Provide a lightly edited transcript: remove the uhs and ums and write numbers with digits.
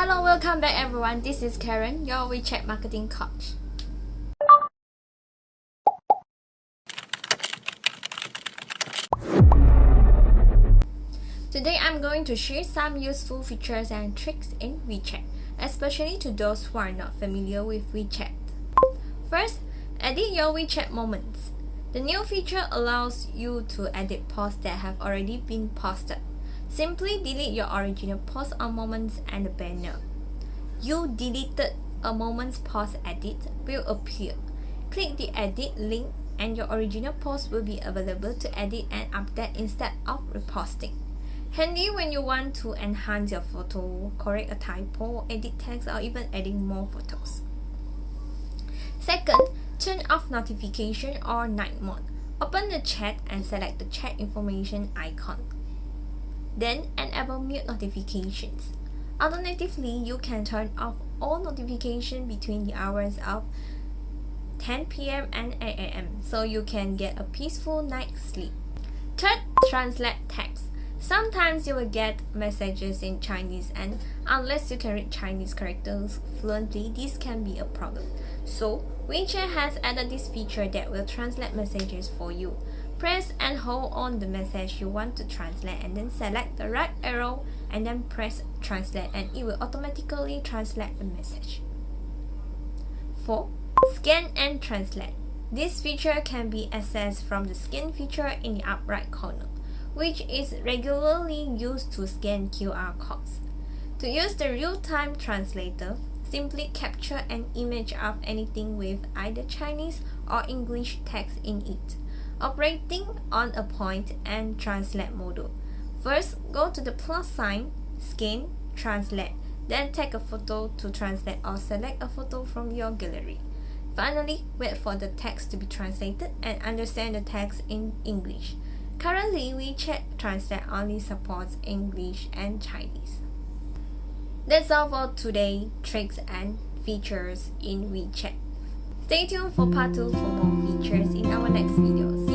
Hello, welcome back everyone. This is Karen, your WeChat marketing coach. Today I'm going to share some useful features and tricks in WeChat, especially to those who are not familiar with WeChat. First, edit your WeChat moments. The new feature allows you to edit posts that have already been posted. Simply delete your original post on Moments and the banner you deleted a Moments post edit will appear. Click the edit link and your original post will be available to edit and update instead of reposting. Handy when you want to enhance your photo, correct a typo, edit text, or even adding more photos. Second, turn off notification or night mode. Open the chat and select the chat information icon. Then enable mute notifications. Alternatively, you can turn off all notifications between the hours of 10 p.m. and 8 a.m. so you can get a peaceful night's sleep. Third, translate text. Sometimes you will get messages in Chinese, and unless you can read Chinese characters fluently, this can be a problem. So, WeChat has added this feature that will translate messages for you. Press and hold on the message you want to translate and then select the right arrow and then press translate and it will automatically translate the message. 4. Scan and translate. This feature can be accessed from the scan feature in the upper right corner, which is regularly used to scan QR codes. To use the real-time translator, simply capture an image of anything with either Chinese or English text in it, operating on a point and translate module. First, go to the plus sign, scan, translate, then take a photo to translate or select a photo from your gallery. Finally, wait for the text to be translated and understand the text in English. Currently, WeChat Translate only supports English and Chinese. That's all for today, tricks and features in WeChat. Stay tuned for part 2 for more features in our next videos.